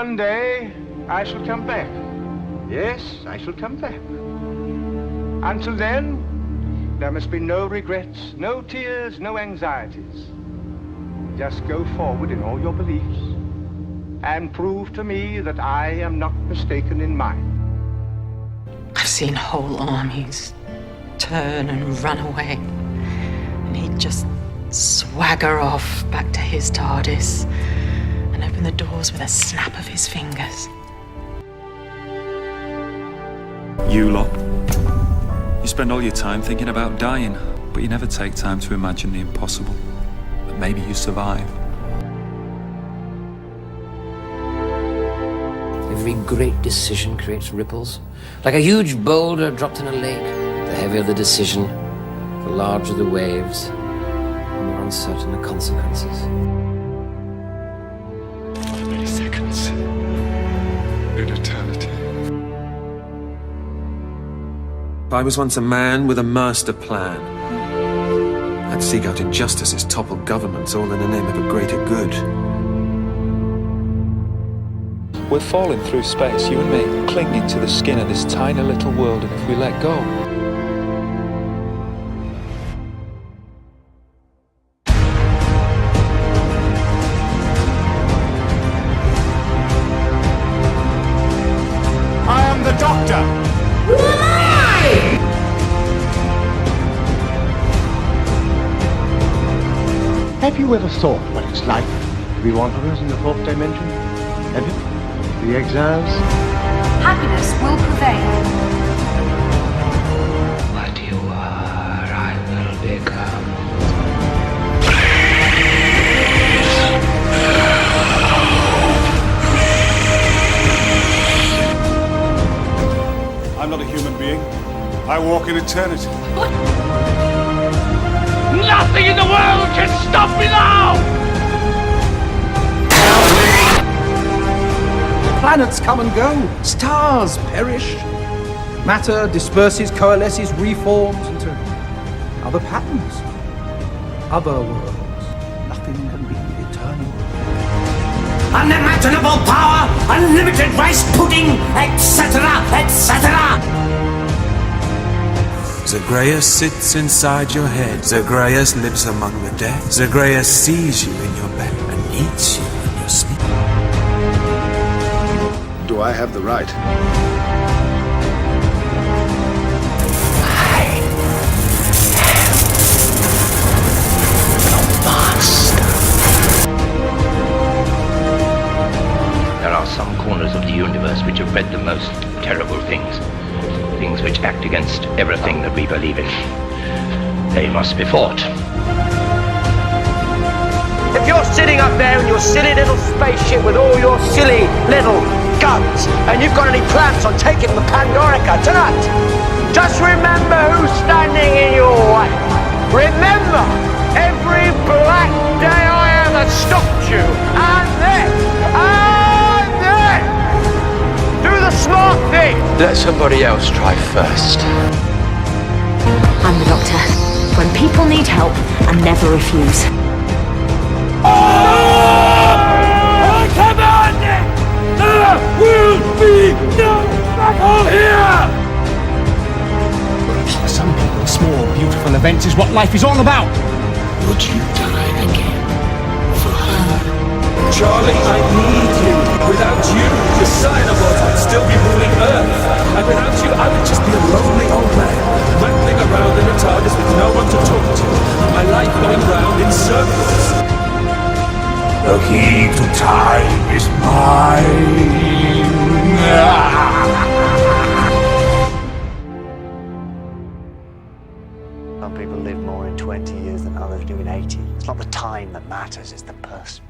One day, I shall come back. Yes, I shall come back. Until then, there must be no regrets, no tears, no anxieties. Just go forward in all your beliefs and prove to me that I am not mistaken in mine. I've seen whole armies turn and run away, and he'd just swagger off back to his TARDIS and open the doors with a snap of his fingers. You lot. You spend all your time thinking about dying, but you never take time to imagine the impossible. But maybe you survive. Every great decision creates ripples. Like a huge boulder dropped in a lake. The heavier the decision, the larger the waves, the more uncertain the consequences. Milliseconds. In eternity. I was once a man with a master plan. I'd seek out injustices, topple governments, all in the name of a greater good. We're falling through space, you and me, clinging to the skin of this tiny little world, and if we let go... I am the Doctor! Have you ever thought what it's like to be wanderers in the fourth dimension? Have you? The exiles? Happiness will prevail. What you are, I will become. I'm not a human being. I walk in eternity. Nothing in the world can stop me now! Planets come and go, stars perish. Matter disperses, coalesces, reforms into other patterns, other worlds. Nothing can be eternal. Unimaginable power, unlimited rice pudding, etc., etc. Zagreus sits inside your head. Zagreus lives among the dead. Zagreus sees you in your bed and eats you in your sleep. Do I have the right? There are some corners of the universe which have bred the most terrible things. Things which act against everything that we believe in. They must be fought. If you're sitting up there in your silly little spaceship with all your silly little guns, and you've got any plans on taking the Pandorica tonight, just remember who's standing in your way. Remember every black day I ever stopped you, and then, do the smart thing. Let somebody else try first. I'm the Doctor. When people need help, I never refuse. I command it! There will be no battle here! For some people, small, beautiful events is what life is all about. Would you die again for her? Charlie, I need you. Without you, the Cyanobots would still be ruling Earth. And without you, I would just be a lonely old man, rattling around in a TARDIS with no one to talk to. My life going round in circles. The key to time is mine. Some people live more in 20 years than others do in 80. It's not the time that matters, it's the person.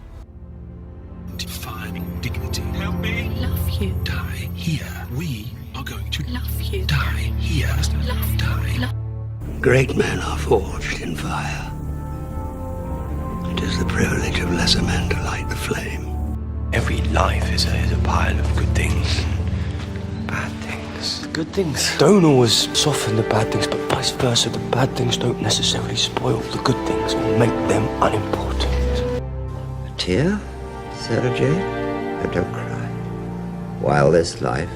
Defining dignity. Help me. Love you. Die here. We are going to Love you. die here. Love. Die. Great men are forged in fire. It is the privilege of lesser men to light the flame. Every life is a pile of good things, bad things. Good things don't always soften the bad things, but vice versa. The bad things don't necessarily spoil the good things or make them unimportant. A tear? Sarah Jane? Oh, don't cry. wildest life.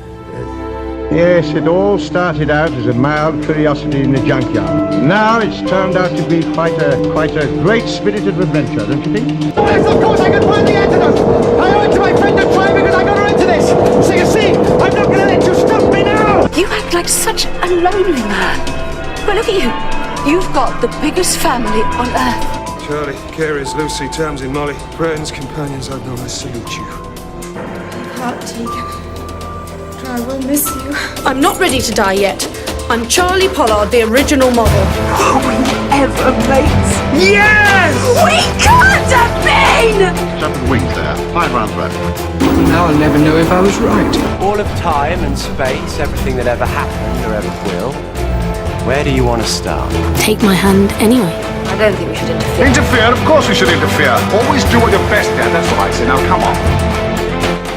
Yes, it all started out as a mild curiosity in the junkyard. Now it's turned out to be quite a great-spirited adventure, don't you think? Yes, of course, I can find the antidote! I owe it to my friend to try because I got her into this! So you see, I'm not gonna let you stop me now! You act like such a lonely man. But look at you. You've got the biggest family on earth. Charlie, Carers, Lucy, Tamsin, Molly, friends, companions I've known, I salute you. Heart, Tegan. I will miss you. I'm not ready to die yet. I'm Charlie Pollard, the original model. Are we ever mates? Yes! We can't have been! 7 wings there, 5 rounds left. Now I'll never know if I was right. All of time and space, everything that ever happened or ever will. Where do you want to start? Take my hand anyway. I don't think we should interfere. Interfere? Of course we should interfere. Always do what you're best at, that's what I say. Now come on.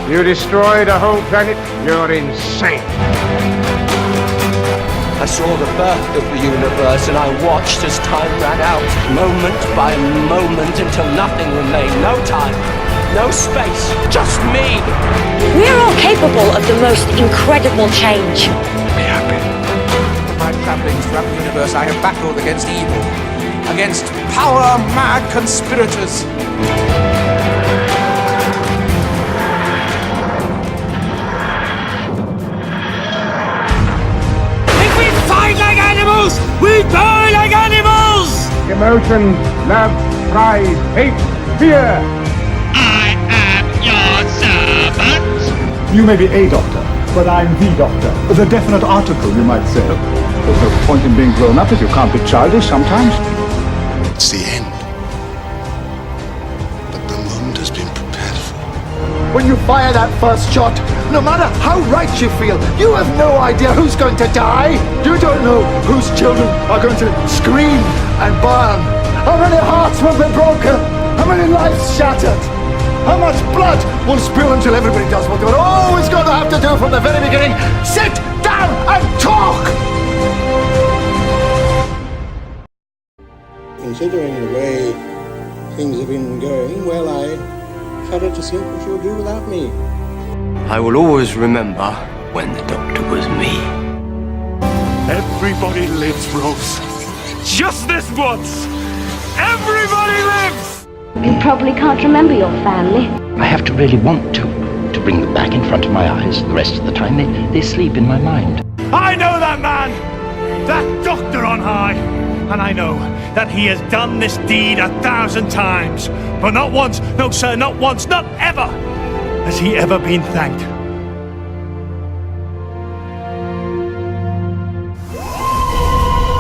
You destroyed a whole planet? You're insane. I saw the birth of the universe and I watched as time ran out, moment by moment, until nothing remained. No time, no space, just me. We're all capable of the most incredible change. Be happy. My travellings throughout the universe, I have battled against evil, against power-mad conspirators. We die like animals! Emotion, love, pride, hate, fear. I am your servant! You may be a doctor, but I'm the doctor. The definite article, you might say. There's no point in being grown up if you can't be childish sometimes. It's the end. But the moment has been prepared for. When you fire that first shot, no matter how right you feel, you have no idea who's going to die. You don't know whose children are going to scream and burn. How many hearts will be broken? How many lives shattered? How much blood will spill until everybody does what they were always going to have to do from the very beginning? Sit down and talk! Considering the way things have been going, well, I shudder to think what you'll do without me. I will always remember when the doctor was me. Everybody lives, Rose. Just this once! Everybody lives! You probably can't remember your family. I have to really want to bring them back in front of my eyes. The rest of the time, they sleep in my mind. I know that man! That doctor on high! And I know that he has done this deed 1,000 times. But not once, no sir, not once, not ever, has he ever been thanked.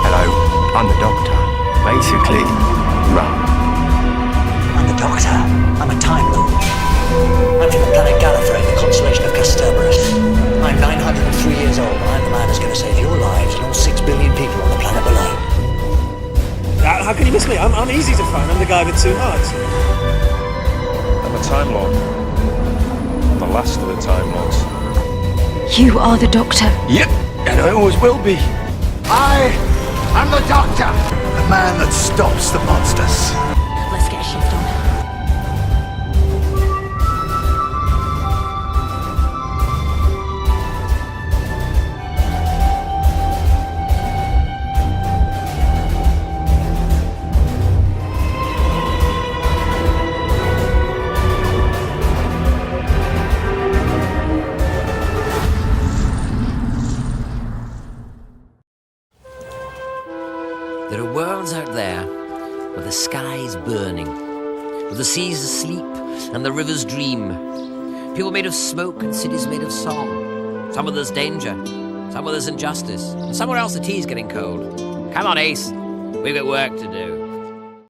Hello, I'm the doctor. Basically, run. I'm the Doctor. I'm a Time Lord. I'm from the planet Gallifrey, the constellation of Cerberus. I'm 903 years old. I'm the man who's going to save your lives and all 6 billion people on the planet below. How can you miss me? I'm easy to find. I'm the guy with 2 hearts. I'm a Time Lord. I'm the last of the Time Lords. You are the Doctor. Yep, and I always will be. I am the doctor, the man that stops the monsters. Let's get a shift on. There are worlds out there where the sky is burning, where the seas asleep and the rivers dream. People made of smoke and cities made of song. Some where there's danger, some where there's injustice, and somewhere else the tea's getting cold. Come on, Ace, we've got work to do.